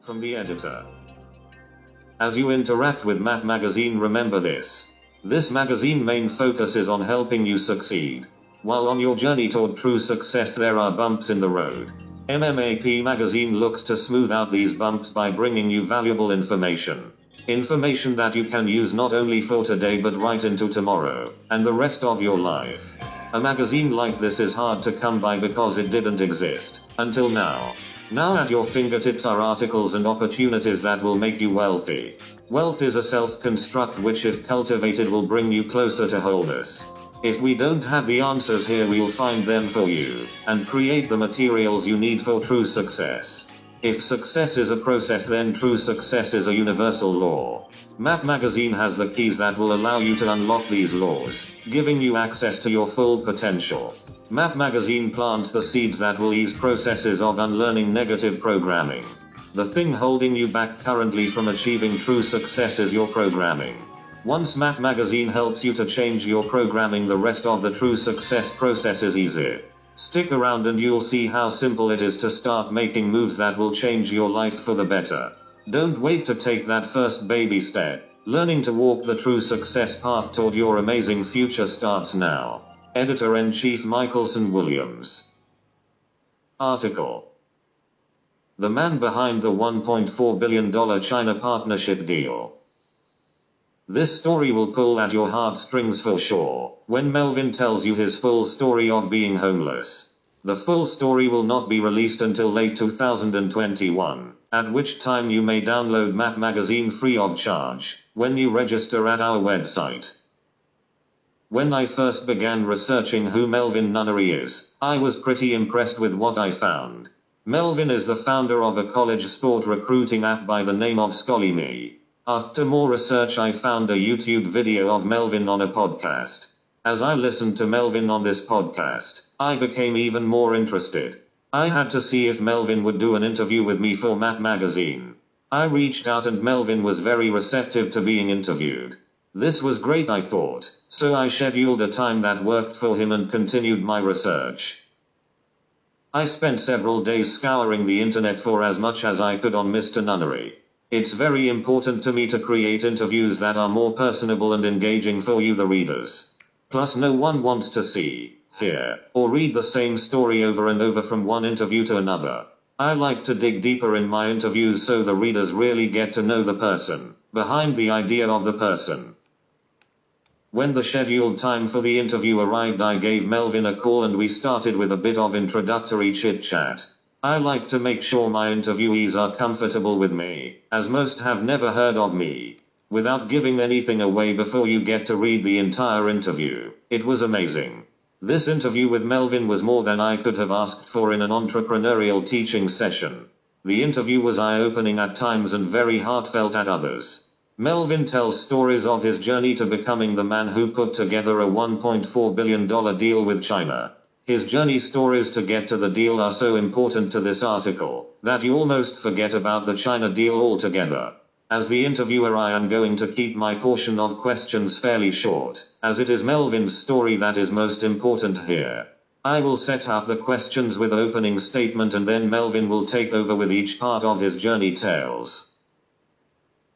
From the editor. As you interact with MMAP Magazine, remember this. This magazine main focus is on helping you succeed. While on your journey toward true success there are bumps in the road. MMAP Magazine looks to smooth out these bumps by bringing you valuable information. Information that you can use not only for today but right into tomorrow, and the rest of your life. A magazine like this is hard to come by because it didn't exist, until now. Now at your fingertips are articles and opportunities that will make you wealthy. Wealth is a self-construct which if cultivated will bring you closer to wholeness. If we don't have the answers here we'll find them for you, and create the materials you need for true success. If success is a process then true success is a universal law. MMAP Magazine has the keys that will allow you to unlock these laws, giving you access to your full potential. MMAP Magazine plants the seeds that will ease processes of unlearning negative programming. The thing holding you back currently from achieving true success is your programming. Once MMAP Magazine helps you to change your programming, the rest of the true success process is easy. Stick around and you'll see how simple it is to start making moves that will change your life for the better. Don't wait to take that first baby step. Learning to walk the true success path toward your amazing future starts now. Editor-in-Chief Michelson Williams. Article. The man behind the $1.4 billion China partnership deal. This story will pull at your heartstrings for sure, when Melvin tells you his full story of being homeless. The full story will not be released until late 2021, at which time you may download MMAP Magazine free of charge, when you register at our website. When I first began researching who Melvin Nunnery is, I was pretty impressed with what I found. Melvin is the founder of a college sport recruiting app by the name of SchollyMe. After more research I found a YouTube video of Melvin on a podcast. As I listened to Melvin on this podcast, I became even more interested. I had to see if Melvin would do an interview with me for MMAP Magazine. I reached out and Melvin was very receptive to being interviewed. This was great, I thought, so I scheduled a time that worked for him and continued my research. I spent several days scouring the internet for as much as I could on Mr. Nunnery. It's very important to me to create interviews that are more personable and engaging for you, the readers. Plus no one wants to see, hear, or read the same story over and over from one interview to another. I like to dig deeper in my interviews so the readers really get to know the person behind the idea of the person. When the scheduled time for the interview arrived, I gave Melvin a call and we started with a bit of introductory chit-chat. I like to make sure my interviewees are comfortable with me, as most have never heard of me. Without giving anything away before you get to read the entire interview, it was amazing. This interview with Melvin was more than I could have asked for in an entrepreneurial teaching session. The interview was eye-opening at times and very heartfelt at others. Melvin tells stories of his journey to becoming the man who put together a $1.4 billion deal with China. His journey stories to get to the deal are so important to this article, that you almost forget about the China deal altogether. As the interviewer I am going to keep my portion of questions fairly short, as it is Melvin's story that is most important here. I will set up the questions with opening statement and then Melvin will take over with each part of his journey tales.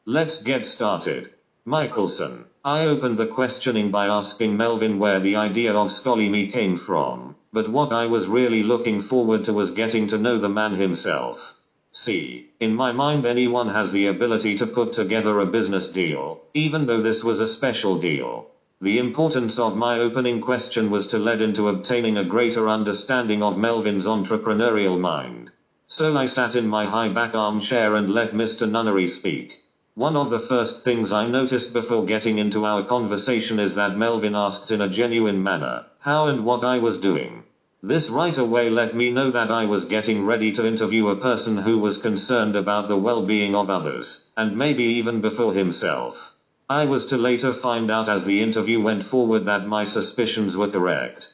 Let's get started. Michelson. I opened the questioning by asking Melvin where the idea of SchollyMe came from, but what I was really looking forward to was getting to know the man himself. See, in my mind anyone has the ability to put together a business deal, even though this was a special deal. The importance of my opening question was to lead into obtaining a greater understanding of Melvin's entrepreneurial mind. So I sat in my high-back armchair and let Mr. Nunnery speak. One of the first things I noticed before getting into our conversation is that Melvin asked in a genuine manner, how and what I was doing. This right away let me know that I was getting ready to interview a person who was concerned about the well-being of others, and maybe even before himself. I was to later find out as the interview went forward that my suspicions were correct.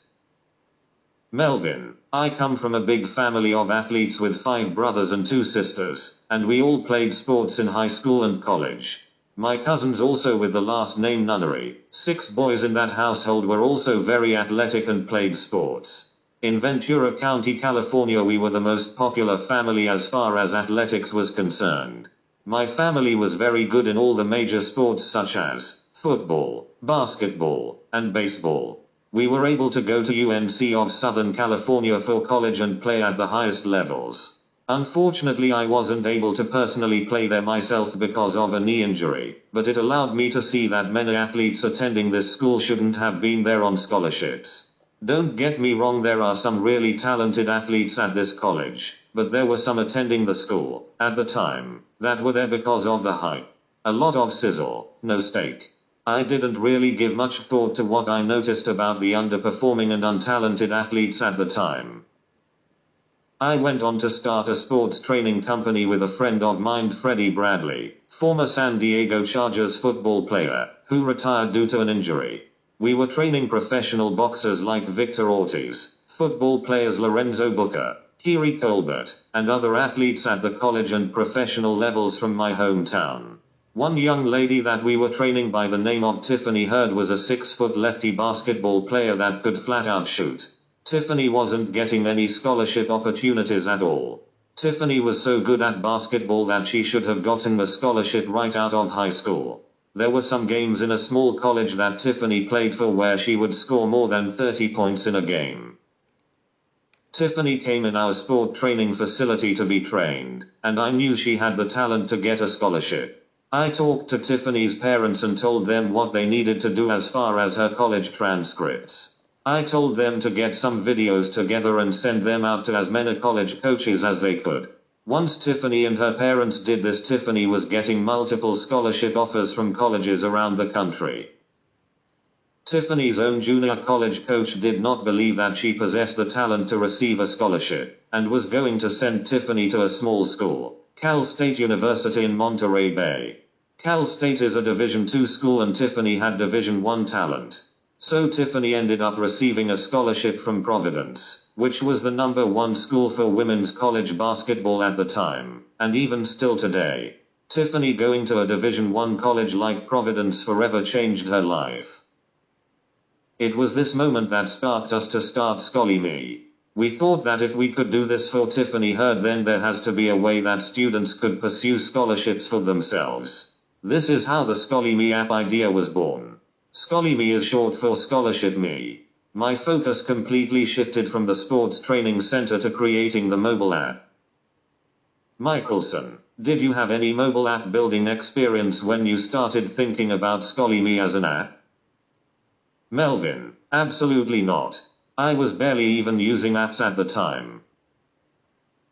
Melvin. I come from a big family of athletes with 5 brothers and 2 sisters, and we all played sports in high school and college. My cousins also with the last name Nunnery. 6 boys in that household were also very athletic and played sports. In Ventura County, California, we were the most popular family as far as athletics was concerned. My family was very good in all the major sports such as football, basketball, and baseball. We were able to go to UNC of Southern California for college and play at the highest levels. Unfortunately, I wasn't able to personally play there myself because of a knee injury, but it allowed me to see that many athletes attending this school shouldn't have been there on scholarships. Don't get me wrong, there are some really talented athletes at this college, but there were some attending the school, at the time, that were there because of the hype. A lot of sizzle, no steak. I didn't really give much thought to what I noticed about the underperforming and untalented athletes at the time. I went on to start a sports training company with a friend of mine, Freddie Bradley, former San Diego Chargers football player, who retired due to an injury. We were training professional boxers like Victor Ortiz, football players Lorenzo Booker, Kiri Colbert, and other athletes at the college and professional levels from my hometown. One young lady that we were training by the name of Tiffany Hurd was a 6-foot lefty basketball player that could flat out shoot. Tiffany wasn't getting any scholarship opportunities at all. Tiffany was so good at basketball that she should have gotten a scholarship right out of high school. There were some games in a small college that Tiffany played for where she would score more than 30 points in a game. Tiffany came in our sport training facility to be trained, and I knew she had the talent to get a scholarship. I talked to Tiffany's parents and told them what they needed to do as far as her college transcripts. I told them to get some videos together and send them out to as many college coaches as they could. Once Tiffany and her parents did this, Tiffany was getting multiple scholarship offers from colleges around the country. Tiffany's own junior college coach did not believe that she possessed the talent to receive a scholarship, and was going to send Tiffany to a small school, Cal State University in Monterey Bay. Cal State is a Division II school and Tiffany had Division I talent. So Tiffany ended up receiving a scholarship from Providence, which was the #1 school for women's college basketball at the time, and even still today. Tiffany going to a Division I college like Providence forever changed her life. It was this moment that sparked us to start SchollyMe. We thought that if we could do this for Tiffany Hurd, then there has to be a way that students could pursue scholarships for themselves. This is how the SchollyMe app idea was born. SchollyMe is short for Scholarship Me. My focus completely shifted from the sports training center to creating the mobile app. Michelson, did you have any mobile app building experience when you started thinking about SchollyMe as an app? Melvin, absolutely not. I was barely even using apps at the time.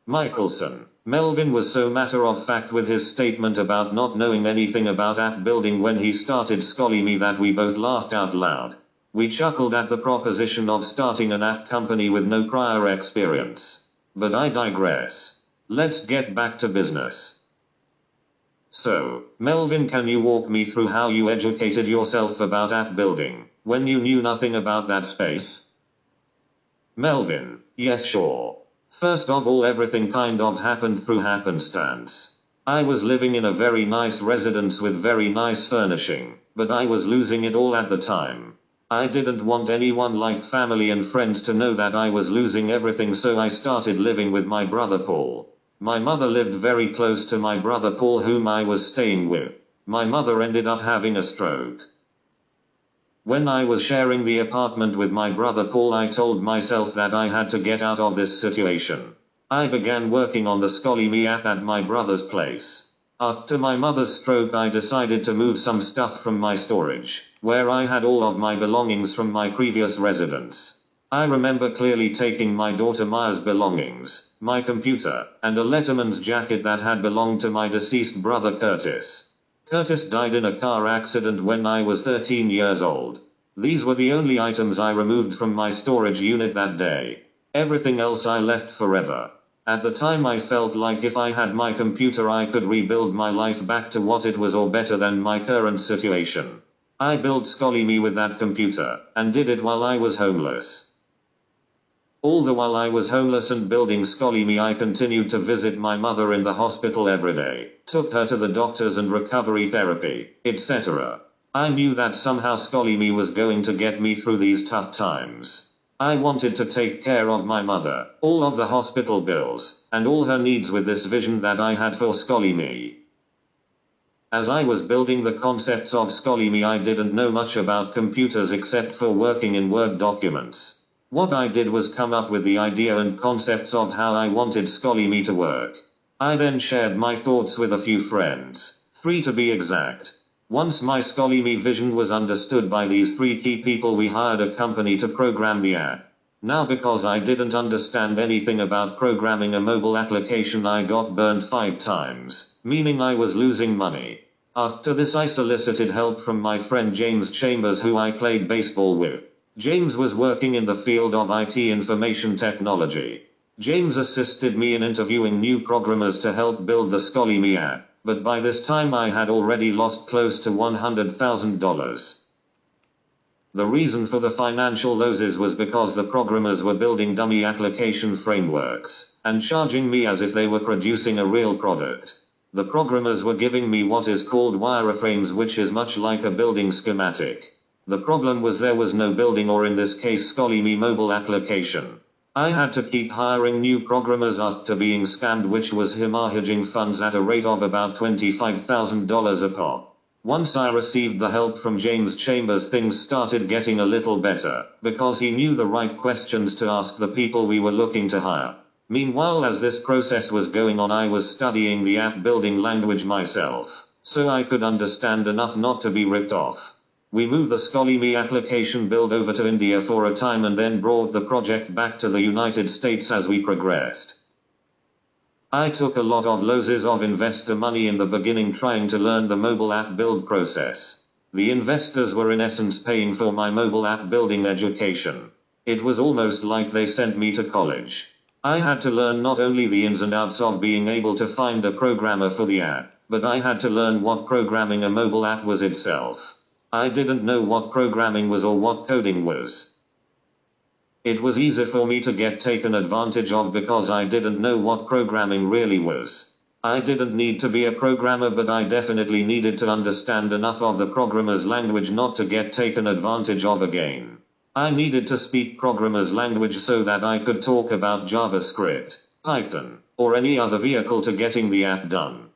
Michelson, Melvin was so matter-of-fact with his statement about not knowing anything about app building when he started SchollyMe that we both laughed out loud. We chuckled at the proposition of starting an app company with no prior experience. But I digress. Let's get back to business. So, Melvin, can you walk me through how you educated yourself about app building, when you knew nothing about that space? Melvin, yes, sure. First of all, everything kind of happened through happenstance. I was living in a very nice residence with very nice furnishing, but I was losing it all at the time. I didn't want anyone like family and friends to know that I was losing everything, so I started living with my brother Paul. My mother lived very close to my brother Paul, whom I was staying with. My mother ended up having a stroke. When I was sharing the apartment with my brother Paul, I told myself that I had to get out of this situation. I began working on the SchollyMe app at my brother's place. After my mother's stroke, I decided to move some stuff from my storage, where I had all of my belongings from my previous residence. I remember clearly taking my daughter Maya's belongings, my computer, and a Letterman's jacket that had belonged to my deceased brother Curtis. Curtis died in a car accident when I was 13 years old. These were the only items I removed from my storage unit that day. Everything else I left forever. At the time I felt like if I had my computer I could rebuild my life back to what it was or better than my current situation. I built SchollyMe with that computer, and did it while I was homeless. All the while I was homeless and building SchollyMe, I continued to visit my mother in the hospital every day, took her to the doctors and recovery therapy, etc. I knew that somehow SchollyMe was going to get me through these tough times. I wanted to take care of my mother, all of the hospital bills, and all her needs with this vision that I had for SchollyMe. As I was building the concepts of SchollyMe, I didn't know much about computers except for working in Word documents. What I did was come up with the idea and concepts of how I wanted SchollyMe to work. I then shared my thoughts with a few friends, 3 to be exact. Once my SchollyMe vision was understood by these 3 key people, we hired a company to program the app. Now, because I didn't understand anything about programming a mobile application, I got burned 5 times, meaning I was losing money. After this, I solicited help from my friend James Chambers, who I played baseball with. James was working in the field of IT, information technology. James assisted me in interviewing new programmers to help build the SchollyMe app. But by this time I had already lost close to $100,000. The reason for the financial losses was because the programmers were building dummy application frameworks, and charging me as if they were producing a real product. The programmers were giving me what is called wireframes, which is much like a building schematic. The problem was there was no building, or in this case SchollyMe mobile application. I had to keep hiring new programmers after being scammed, which was hemorrhaging funds at a rate of about $25,000 a pop. Once I received the help from James Chambers, things started getting a little better, because he knew the right questions to ask the people we were looking to hire. Meanwhile, as this process was going on, I was studying the app building language myself, so I could understand enough not to be ripped off. We moved the SchollyMe application build over to India for a time and then brought the project back to the United States as we progressed. I took a lot of losses of investor money in the beginning trying to learn the mobile app build process. The investors were in essence paying for my mobile app building education. It was almost like they sent me to college. I had to learn not only the ins and outs of being able to find a programmer for the app, but I had to learn what programming a mobile app was itself. I didn't know what programming was or what coding was. It was easy for me to get taken advantage of because I didn't know what programming really was. I didn't need to be a programmer, but I definitely needed to understand enough of the programmer's language not to get taken advantage of again. I needed to speak programmer's language so that I could talk about JavaScript, Python, or any other vehicle to getting the app done.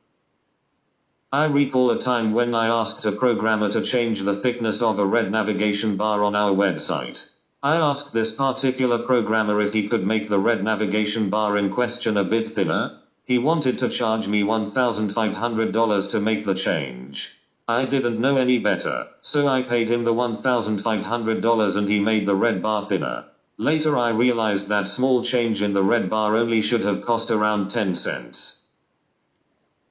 I recall a time when I asked a programmer to change the thickness of a red navigation bar on our website. I asked this particular programmer if he could make the red navigation bar in question a bit thinner. He wanted to charge me $1,500 to make the change. I didn't know any better, so I paid him the $1,500 and he made the red bar thinner. Later I realized that small change in the red bar only should have cost around 10 cents.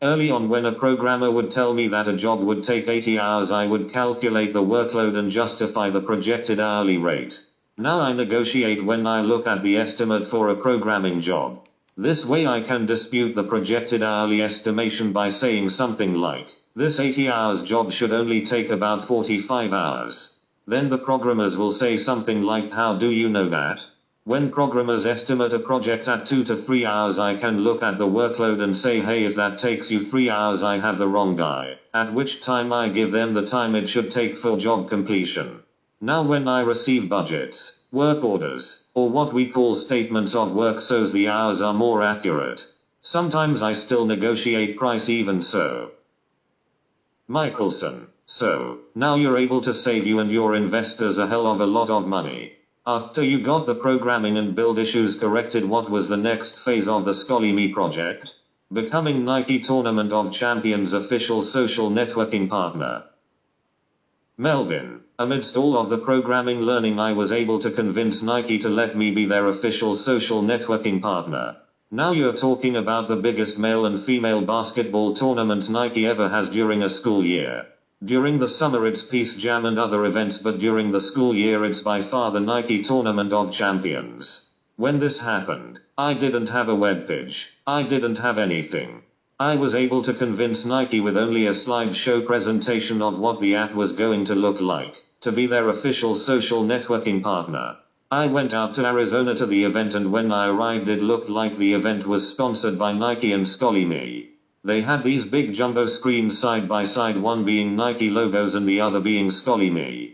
Early on, when a programmer would tell me that a job would take 80 hours, I would calculate the workload and justify the projected hourly rate. Now I negotiate when I look at the estimate for a programming job. This way I can dispute the projected hourly estimation by saying something like, this 80 hours job should only take about 45 hours. Then the programmers will say something like, how do you know that? When programmers estimate a project at 2 to 3 hours, I can look at the workload and say, hey, if that takes you 3 hours, I have the wrong guy. At which time I give them the time it should take for job completion. Now when I receive budgets, work orders, or what we call statements of work, so the hours are more accurate. Sometimes I still negotiate price even so. Michelson: so, now you're able to save you and your investors a hell of a lot of money. After you got the programming and build issues corrected, what was the next phase of the SchollyMe project? Becoming Nike Tournament of Champions official social networking partner. Melvin: amidst all of the programming learning, I was able to convince Nike to let me be their official social networking partner. Now you're talking about the biggest male and female basketball tournament Nike ever has during a school year. During the summer it's Peace Jam and other events, but during the school year it's by far the Nike Tournament of Champions. When this happened, I didn't have a webpage. I didn't have anything. I was able to convince Nike with only a slideshow presentation of what the app was going to look like, to be their official social networking partner. I went out to Arizona to the event, and when I arrived it looked like the event was sponsored by Nike and SchollyMe. They had these big jumbo screens side by side, one being Nike logos and the other being SchollyMe.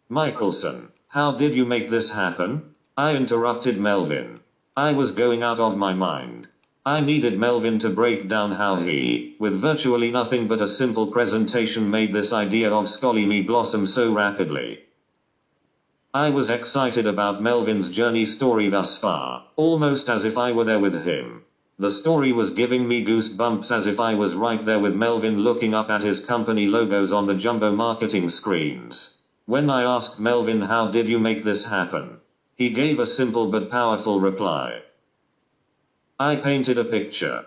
Michelson: How did you make this happen? I interrupted Melvin. I was going out of my mind. I needed Melvin to break down how he, with virtually nothing but a simple presentation, made this idea of SchollyMe blossom so rapidly. I was excited about Melvin's journey story thus far, almost as if I were there with him. The story was giving me goosebumps as if I was right there with Melvin looking up at his company logos on the jumbo marketing screens. When I asked Melvin, how did you make this happen? He gave a simple but powerful reply. I painted a picture.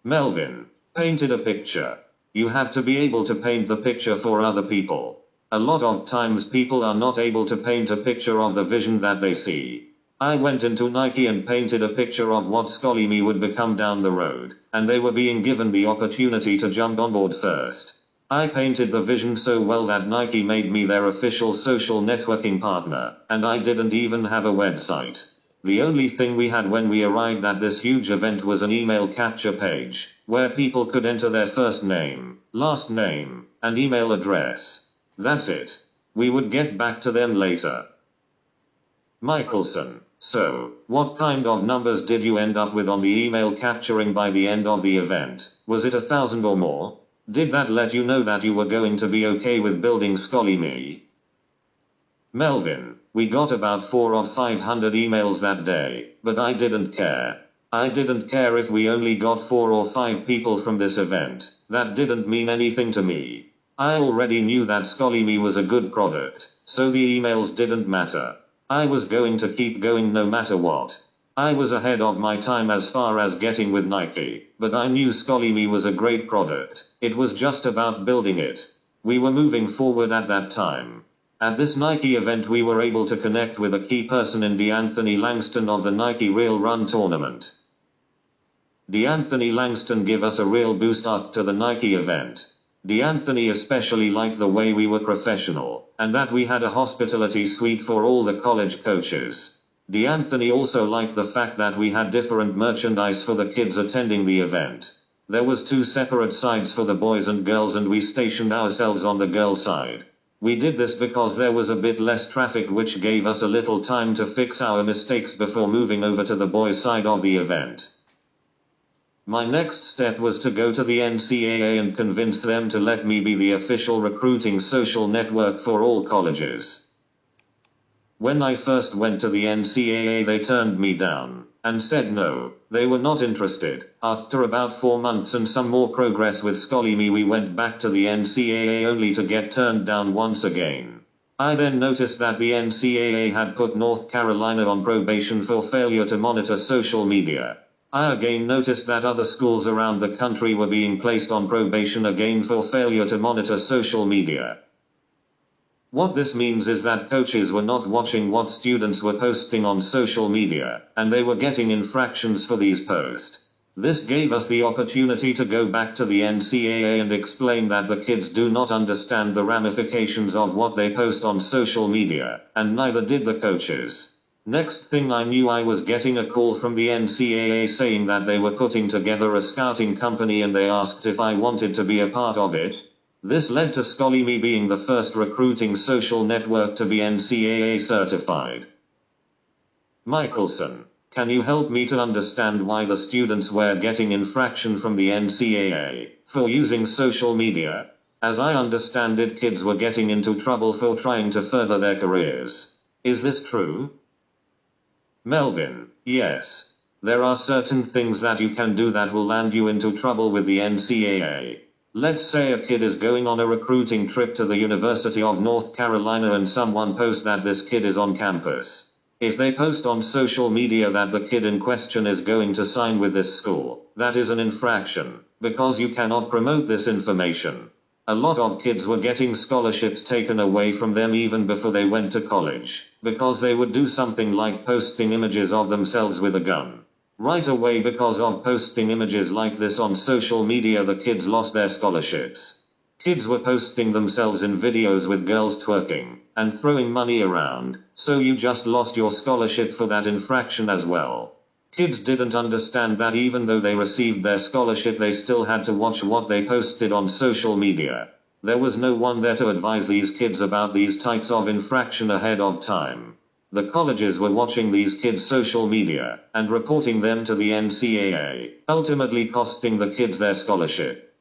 Melvin, painted a picture. You have to be able to paint the picture for other people. A lot of times people are not able to paint a picture of the vision that they see. I went into Nike and painted a picture of what SchollyMe would become down the road, and they were being given the opportunity to jump on board first. I painted the vision so well that Nike made me their official social networking partner, and I didn't even have a website. The only thing we had when we arrived at this huge event was an email capture page, where people could enter their first name, last name, and email address. That's it. We would get back to them later. Michelson, so, what kind of numbers did you end up with on the email capturing by the end of the event? Was it 1,000 or more? Did that let you know that you were going to be okay with building SchollyMe? Melvin, we got about 400 or 500 emails that day, but I didn't care. I didn't care if we only got 4 or 5 people from this event. That didn't mean anything to me. I already knew that SchollyMe was a good product, so the emails didn't matter. I was going to keep going no matter what. I was ahead of my time as far as getting with Nike, but I knew SchollyMe was a great product. It was just about building it. We were moving forward at that time. At this Nike event we were able to connect with a key person in D'Anthony Langston of the Nike Real Run tournament. D'Anthony Langston gave us a real boost after the Nike event. D'Anthony especially liked the way we were professional, and that we had a hospitality suite for all the college coaches. D'Anthony also liked the fact that we had different merchandise for the kids attending the event. There was 2 separate sides for the boys and girls, and we stationed ourselves on the girls' side. We did this because there was a bit less traffic, which gave us a little time to fix our mistakes before moving over to the boys' side of the event. My next step was to go to the NCAA and convince them to let me be the official recruiting social network for all colleges. When I first went to the NCAA, they turned me down and said no, they were not interested. After about 4 months and some more progress with SchollyMe, we went back to the NCAA only to get turned down once again. I then noticed that the NCAA had put North Carolina on probation for failure to monitor social media. I again noticed that other schools around the country were being placed on probation again for failure to monitor social media. What this means is that coaches were not watching what students were posting on social media, and they were getting infractions for these posts. This gave us the opportunity to go back to the NCAA and explain that the kids do not understand the ramifications of what they post on social media, and neither did the coaches. Next thing I knew, I was getting a call from the NCAA saying that they were putting together a scouting company and they asked if I wanted to be a part of it. This led to SchollyMe being the first recruiting social network to be NCAA certified. Michelson, can you help me to understand why the students were getting infraction from the NCAA for using social media? As I understand it, kids were getting into trouble for trying to further their careers. Is this true? Melvin, yes. There are certain things that you can do that will land you into trouble with the NCAA. Let's say a kid is going on a recruiting trip to the University of North Carolina and someone posts that this kid is on campus. If they post on social media that the kid in question is going to sign with this school, that is an infraction, because you cannot promote this information. A lot of kids were getting scholarships taken away from them even before they went to college, because they would do something like posting images of themselves with a gun. Right away, because of posting images like this on social media, the kids lost their scholarships. Kids were posting themselves in videos with girls twerking and throwing money around, so you just lost your scholarship for that infraction as well. Kids didn't understand that even though they received their scholarship, they still had to watch what they posted on social media. There was no one there to advise these kids about these types of infraction ahead of time. The colleges were watching these kids' social media and reporting them to the NCAA, ultimately costing the kids their scholarship.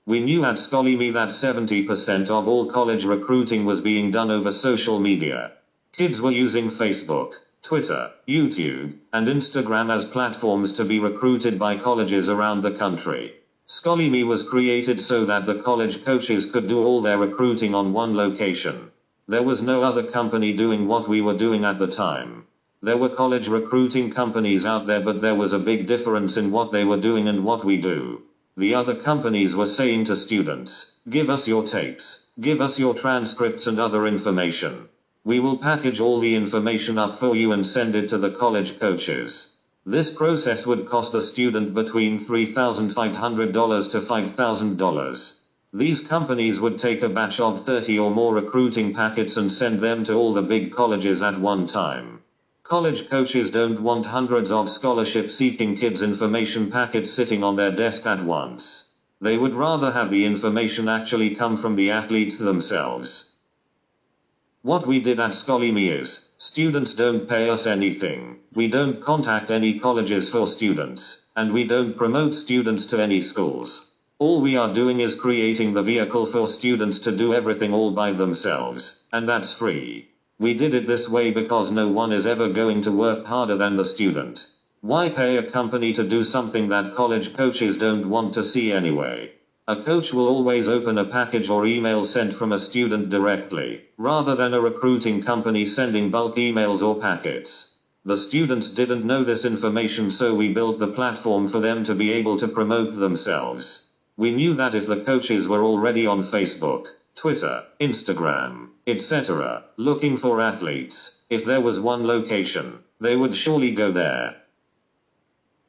We knew at SchollyMe that 70% of all college recruiting was being done over social media. Kids were using Facebook, Twitter, YouTube, and Instagram as platforms to be recruited by colleges around the country. SchollyMe was created so that the college coaches could do all their recruiting on one location. There was no other company doing what we were doing at the time. There were college recruiting companies out there, but there was a big difference in what they were doing and what we do. The other companies were saying to students, "Give us your tapes, give us your transcripts and other information. We will package all the information up for you and send it to the college coaches." This process would cost a student between $3,500 to $5,000. These companies would take a batch of 30 or more recruiting packets and send them to all the big colleges at one time. College coaches don't want hundreds of scholarship-seeking kids' information packets sitting on their desk at once. They would rather have the information actually come from the athletes themselves. What we did at SchollyMe is, students don't pay us anything, we don't contact any colleges for students, and we don't promote students to any schools. All we are doing is creating the vehicle for students to do everything all by themselves, and that's free. We did it this way because no one is ever going to work harder than the student. Why pay a company to do something that college coaches don't want to see anyway? A coach will always open a package or email sent from a student directly, rather than a recruiting company sending bulk emails or packets. The students didn't know this information, so we built the platform for them to be able to promote themselves. We knew that if the coaches were already on Facebook, Twitter, Instagram, etc., looking for athletes, if there was one location, they would surely go there.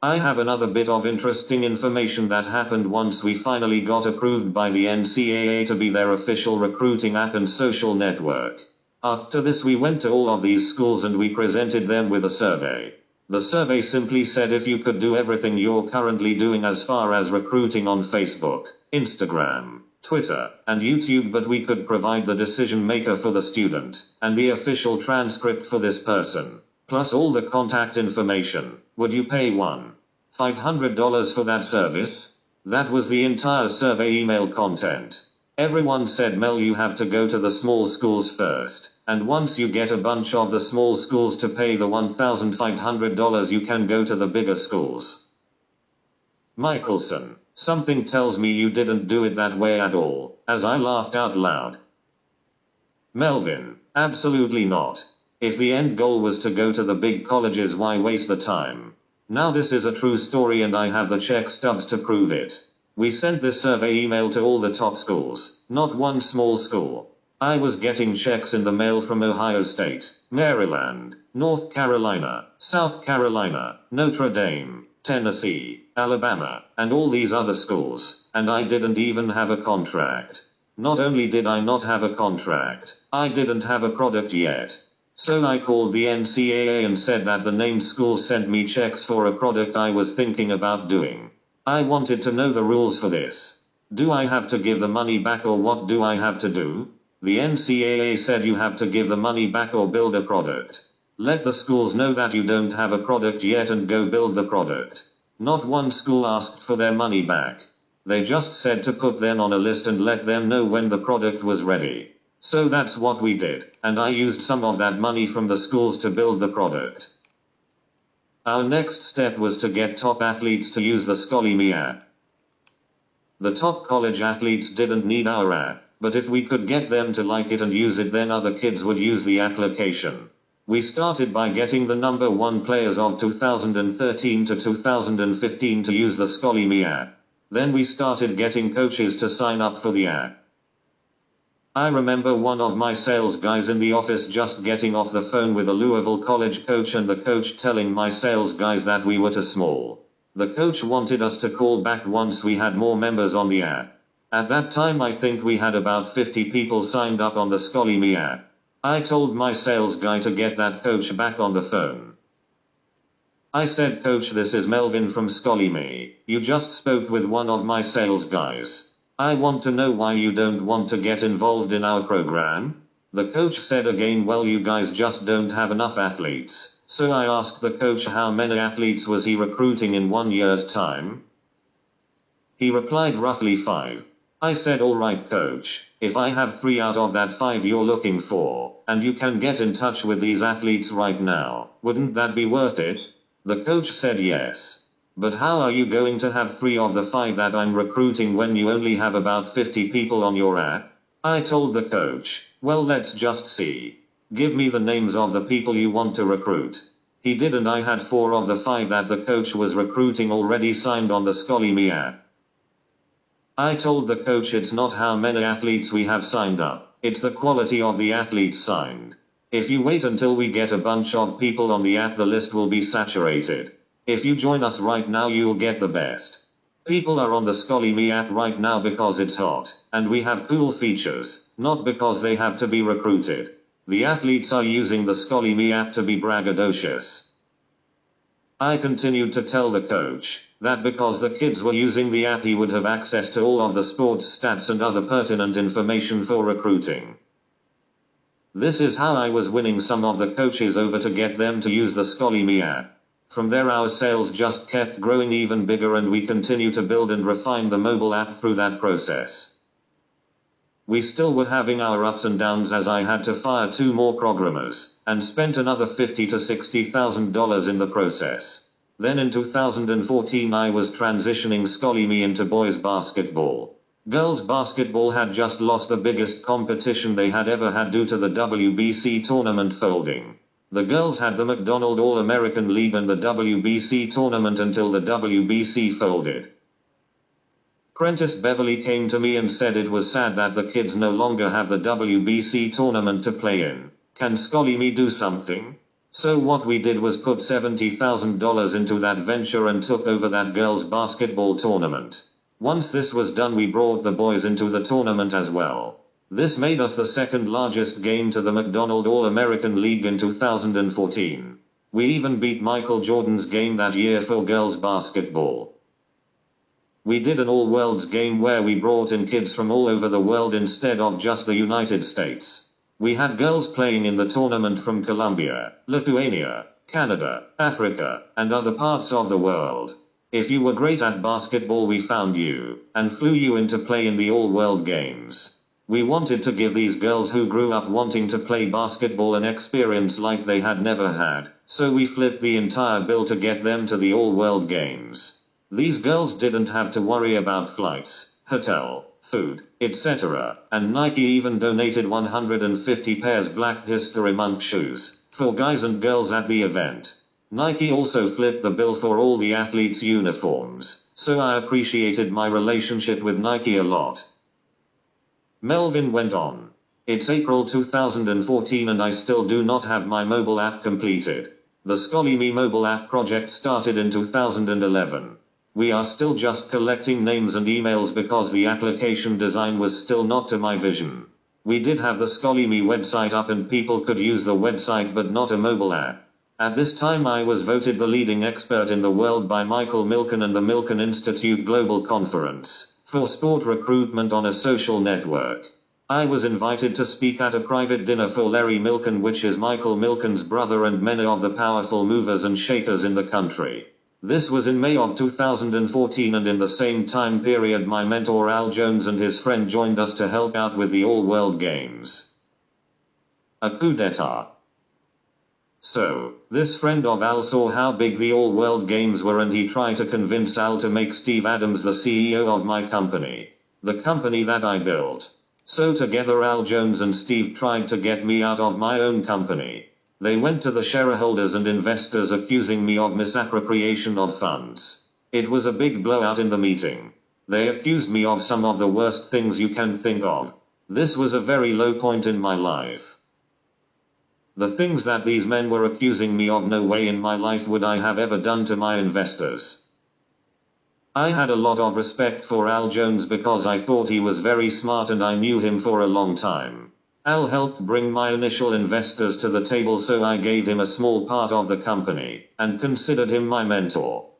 I have another bit of interesting information that happened once we finally got approved by the NCAA to be their official recruiting app and social network. After this, we went to all of these schools and we presented them with a survey. The survey simply said if you could do everything you're currently doing as far as recruiting on Facebook, Instagram, Twitter, and YouTube, but we could provide the decision maker for the student, and the official transcript for this person, plus all the contact information, would you pay $1,500 for that service? That was the entire survey email content. Everyone said, "Mel, you have to go to the small schools first, and once you get a bunch of the small schools to pay the $1,500, you can go to the bigger schools." Michelson, something tells me you didn't do it that way at all, as I laughed out loud. Melvin, absolutely not. If the end goal was to go to the big colleges, why waste the time? Now this is a true story and I have the check stubs to prove it. We sent this survey email to all the top schools, not one small school. I was getting checks in the mail from Ohio State, Maryland, North Carolina, South Carolina, Notre Dame, Tennessee, Alabama, and all these other schools, and I didn't even have a contract. Not only did I not have a contract, I didn't have a product yet. So I called the NCAA and said that the named school sent me checks for a product I was thinking about doing. I wanted to know the rules for this. Do I have to give the money back or what do I have to do? The NCAA said you have to give the money back or build a product. Let the schools know that you don't have a product yet and go build the product. Not one school asked for their money back. They just said to put them on a list and let them know when the product was ready. So that's what we did, and I used some of that money from the schools to build the product. Our next step was to get top athletes to use the SchollyMe app. The top college athletes didn't need our app, but if we could get them to like it and use it, then other kids would use the application. We started by getting the number one players of 2013 to 2015 to use the SchollyMe app. Then we started getting coaches to sign up for the app. I remember one of my sales guys in the office just getting off the phone with a Louisville college coach and the coach telling my sales guys that we were too small. The coach wanted us to call back once we had more members on the app. At that time I think we had about 50 people signed up on the SchollyMe app. I told my sales guy to get that coach back on the phone. I said, "Coach, this is Melvin from SchollyMe. You just spoke with one of my sales guys. I want to know why you don't want to get involved in our program. The coach said again, well, you guys just don't have enough athletes. So I asked the coach how many athletes was he recruiting in 1 year's time. He replied roughly 5. I said, alright coach, if I have 3 out of that 5 you're looking for, and you can get in touch with these athletes right now, wouldn't that be worth it? The coach said yes. But how are you going to have 3 of the 5 that I'm recruiting when you only have about 50 people on your app? I told the coach, well, let's just see. Give me the names of the people you want to recruit. He did, and I had 4 of the 5 that the coach was recruiting already signed on the SchollyMe app. I told the coach it's not how many athletes we have signed up, it's the quality of the athletes signed. If you wait until we get a bunch of people on the app, the list will be saturated. If you join us right now, you'll get the best. People are on the SchollyMe app right now because it's hot, and we have cool features, not because they have to be recruited. The athletes are using the SchollyMe app to be braggadocious. I continued to tell the coach that because the kids were using the app, he would have access to all of the sports stats and other pertinent information for recruiting. This is how I was winning some of the coaches over to get them to use the SchollyMe app. From there our sales just kept growing even bigger, and we continue to build and refine the mobile app through that process. We still were having our ups and downs, as I had to fire 2 more programmers, and spent another $50,000 to $60,000 in the process. Then in 2014 I was transitioning SchollyMe into boys basketball. Girls basketball had just lost the biggest competition they had ever had due to the WBC tournament folding. The girls had the McDonald All-American League and the WBC tournament until the WBC folded. Prentice Beverly came to me and said it was sad that the kids no longer have the WBC tournament to play in. Can SchollyMe do something? So what we did was put $70,000 into that venture and took over that girls basketball tournament. Once this was done, we brought the boys into the tournament as well. This made us the second largest game to the McDonald All-American League in 2014. We even beat Michael Jordan's game that year for girls basketball. We did an all-worlds game where we brought in kids from all over the world instead of just the United States. We had girls playing in the tournament from Colombia, Lithuania, Canada, Africa, and other parts of the world. If you were great at basketball, we found you, and flew you in to play in the all-world games. We wanted to give these girls who grew up wanting to play basketball an experience like they had never had, so we flipped the entire bill to get them to the all-world games. These girls didn't have to worry about flights, hotel, food, etc., and Nike even donated 150 pairs Black History Month shoes for guys and girls at the event. Nike also flipped the bill for all the athletes' uniforms, so I appreciated my relationship with Nike a lot. Melvin went on. It's April 2014 and I still do not have my mobile app completed. The SchollyMe mobile app project started in 2011. We are still just collecting names and emails because the application design was still not to my vision. We did have the SchollyMe website up and people could use the website, but not a mobile app. At this time I was voted the leading expert in the world by Michael Milken and the Milken Institute Global Conference for sport recruitment on a social network. I was invited to speak at a private dinner for Larry Milken, which is Michael Milken's brother, and many of the powerful movers and shakers in the country. This was in May of 2014, and in the same time period my mentor Al Jones and his friend joined us to help out with the All-World Games. A coup d'etat. So, this friend of Al saw how big the All-World Games were and he tried to convince Al to make Steve Adams the CEO of my company. The company that I built. So together Al Jones and Steve tried to get me out of my own company. They went to the shareholders and investors accusing me of misappropriation of funds. It was a big blowout in the meeting. They accused me of some of the worst things you can think of. This was a very low point in my life. The things that these men were accusing me of, no way in my life would I have ever done to my investors. I had a lot of respect for Al Jones because I thought he was very smart and I knew him for a long time. Al helped bring my initial investors to the table, so I gave him a small part of the company, and considered him my mentor.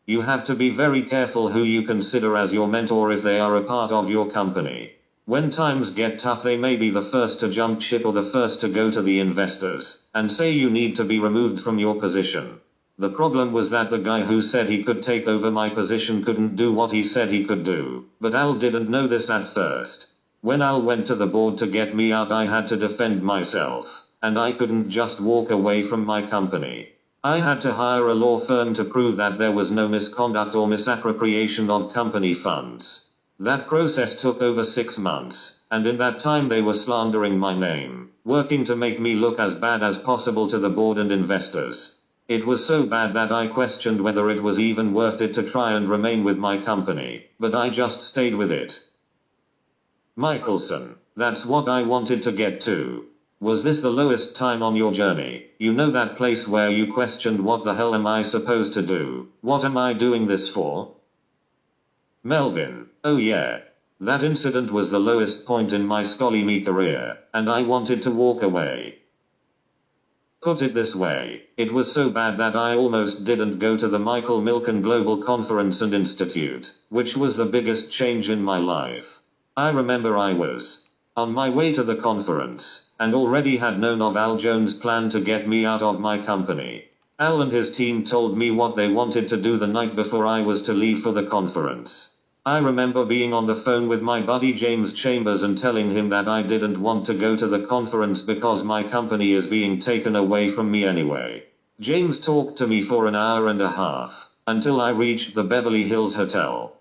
You have to be very careful who you consider as your mentor if they are a part of your company. When times get tough, they may be the first to jump ship or the first to go to the investors and say you need to be removed from your position. The problem was that the guy who said he could take over my position couldn't do what he said he could do, but Al didn't know this at first. When Al went to the board to get me out, I had to defend myself, and I couldn't just walk away from my company. I had to hire a law firm to prove that there was no misconduct or misappropriation of company funds. That process took over 6 months, and in that time they were slandering my name, working to make me look as bad as possible to the board and investors. It was so bad that I questioned whether it was even worth it to try and remain with my company, but I just stayed with it. Michelson, that's what I wanted to get to. Was this the lowest time on your journey? You know, that place where you questioned, what the hell am I supposed to do? What am I doing this for? Melvin, oh yeah. That incident was the lowest point in my SchollyMe career, and I wanted to walk away. Put it this way, it was so bad that I almost didn't go to the Michael Milken Global Conference and Institute, which was the biggest change in my life. I remember I was on my way to the conference, and already had known of Al Jones' plan to get me out of my company. Al and his team told me what they wanted to do the night before I was to leave for the conference. I remember being on the phone with my buddy James Chambers and telling him that I didn't want to go to the conference because my company is being taken away from me anyway. James talked to me for an hour and a half, until I reached the Beverly Hills Hotel.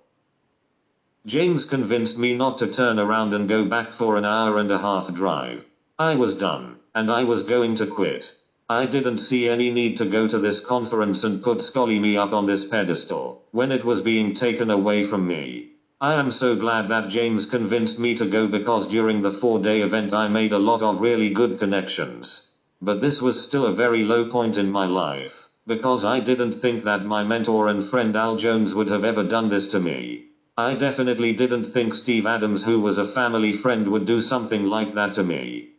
James convinced me not to turn around and go back for an hour and a half drive. I was done, and I was going to quit. I didn't see any need to go to this conference and put SchollyMe up on this pedestal, when it was being taken away from me. I am so glad that James convinced me to go, because during the 4-day event I made a lot of really good connections. But this was still a very low point in my life, because I didn't think that my mentor and friend Al Jones would have ever done this to me. I definitely didn't think Steve Adams, who was a family friend, would do something like that to me.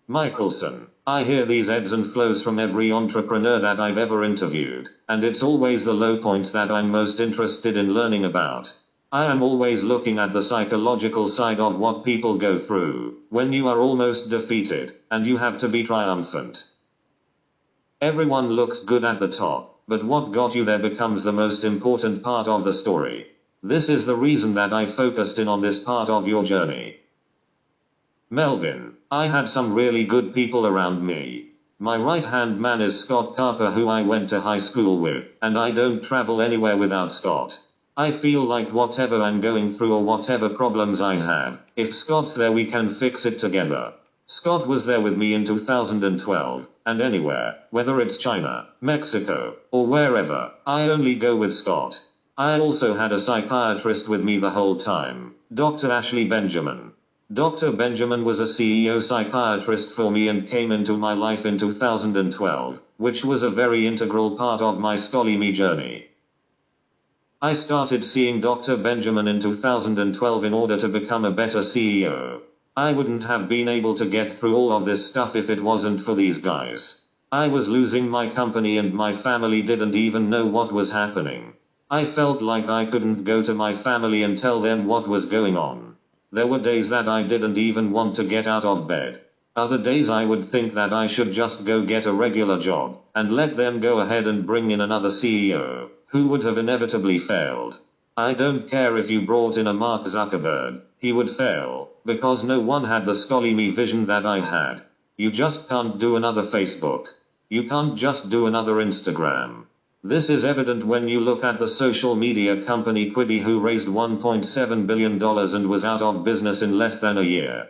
Michelson, I hear these ebbs and flows from every entrepreneur that I've ever interviewed, and it's always the low points that I'm most interested in learning about. I am always looking at the psychological side of what people go through when you are almost defeated, and you have to be triumphant. Everyone looks good at the top, but what got you there becomes the most important part of the story. This is the reason that I focused in on this part of your journey. Melvin, I had some really good people around me. My right-hand man is Scott Carper, who I went to high school with, and I don't travel anywhere without Scott. I feel like whatever I'm going through or whatever problems I have, if Scott's there, we can fix it together. Scott was there with me in 2012, and anywhere, whether it's China, Mexico, or wherever, I only go with Scott. I also had a psychiatrist with me the whole time, Dr. Ashley Benjamin. Dr. Benjamin was a CEO psychiatrist for me and came into my life in 2012, which was a very integral part of my SchollyMe journey. I started seeing Dr. Benjamin in 2012 in order to become a better CEO. I wouldn't have been able to get through all of this stuff if it wasn't for these guys. I was losing my company and my family didn't even know what was happening. I felt like I couldn't go to my family and tell them what was going on. There were days that I didn't even want to get out of bed. Other days I would think that I should just go get a regular job, and let them go ahead and bring in another CEO, who would have inevitably failed. I don't care if you brought in a Mark Zuckerberg, he would fail, because no one had the SchollyMe vision that I had. You just can't do another Facebook. You can't just do another Instagram. This is evident when you look at the social media company Quibi, who raised $1.7 billion and was out of business in less than a year.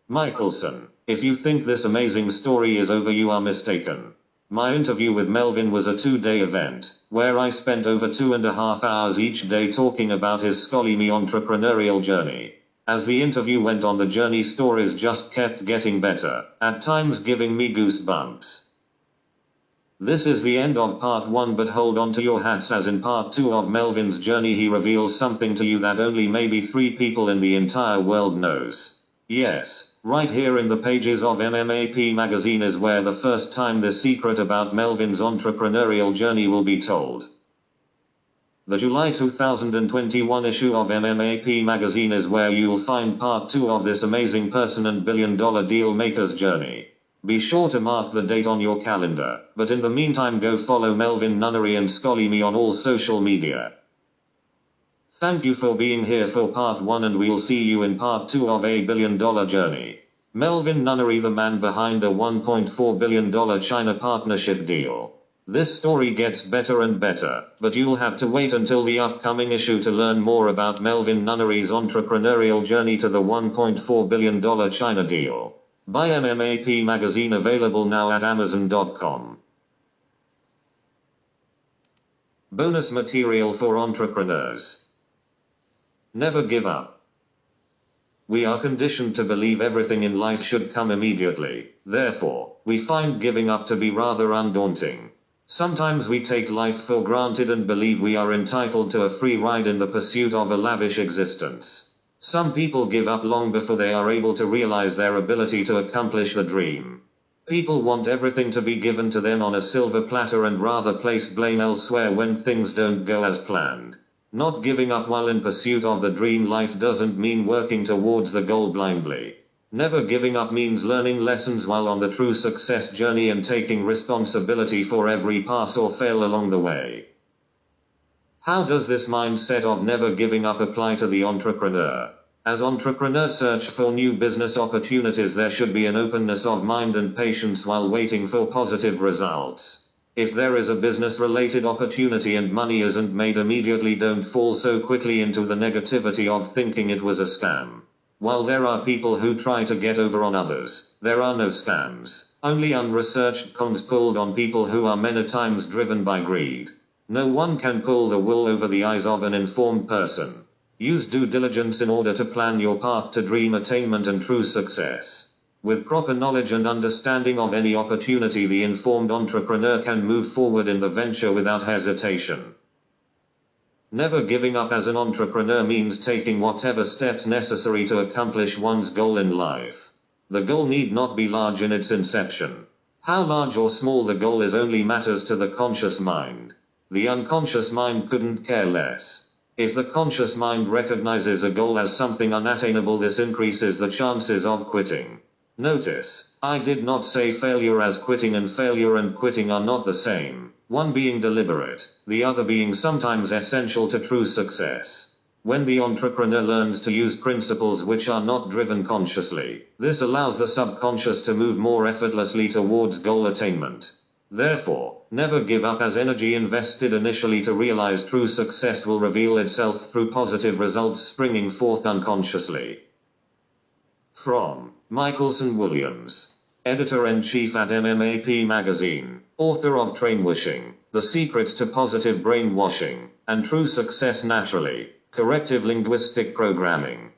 Michelson, if you think this amazing story is over, you are mistaken. My interview with Melvin was a 2-day event, where I spent over 2.5 hours each day talking about his SchollyMe entrepreneurial journey. As the interview went on, the journey stories just kept getting better, at times giving me goosebumps. This is the end of part 1, but hold on to your hats, as in part 2 of Melvin's journey he reveals something to you that only maybe 3 people in the entire world knows. Yes, Right here in the pages of MMAP Magazine is where the first time the secret about Melvin's entrepreneurial journey will be told. The July 2021 issue of MMAP Magazine is where you'll find part 2 of this amazing person and billion-dollar deal maker's journey. Be sure to mark the date on your calendar, but in the meantime go follow Melvin, Nunnery and SchollyMe on all social media. Thank you for being here for part 1 and we'll see you in part 2 of a billion-dollar journey. Melvin Nunnery, the man behind a $1.4 billion China partnership deal. This story gets better and better, but you'll have to wait until the upcoming issue to learn more about Melvin Nunnery's entrepreneurial journey to the $1.4 billion China deal. Buy MMAP Magazine, available now at Amazon.com. Bonus material for entrepreneurs. Never give up. We are conditioned to believe everything in life should come immediately. Therefore, we find giving up to be rather undaunting. Sometimes we take life for granted and believe we are entitled to a free ride in the pursuit of a lavish existence. Some people give up long before they are able to realize their ability to accomplish the dream. People want everything to be given to them on a silver platter and rather place blame elsewhere when things don't go as planned. Not giving up while in pursuit of the dream life doesn't mean working towards the goal blindly. Never giving up means learning lessons while on the true success journey and taking responsibility for every pass or fail along the way. How does this mindset of never giving up apply to the entrepreneur? As entrepreneurs search for new business opportunities, there should be an openness of mind and patience while waiting for positive results. If there is a business-related opportunity and money isn't made immediately, don't fall so quickly into the negativity of thinking it was a scam. While there are people who try to get over on others, there are no scams. Only unresearched cons pulled on people who are many times driven by greed. No one can pull the wool over the eyes of an informed person. Use due diligence in order to plan your path to dream attainment and true success. With proper knowledge and understanding of any opportunity, the informed entrepreneur can move forward in the venture without hesitation. Never giving up as an entrepreneur means taking whatever steps necessary to accomplish one's goal in life. The goal need not be large in its inception. How large or small the goal is only matters to the conscious mind. The unconscious mind couldn't care less. If the conscious mind recognizes a goal as something unattainable, this increases the chances of quitting. Notice, I did not say failure as quitting, and failure and quitting are not the same, one being deliberate, the other being sometimes essential to true success. When the entrepreneur learns to use principles which are not driven consciously, this allows the subconscious to move more effortlessly towards goal attainment. Therefore, never give up, as energy invested initially to realize true success will reveal itself through positive results springing forth unconsciously. From Michelson Williams, Editor-in-Chief at MMAP Magazine, author of Trainwishing, The Secrets to Positive Brainwashing, and True Success Naturally, Corrective Linguistic Programming.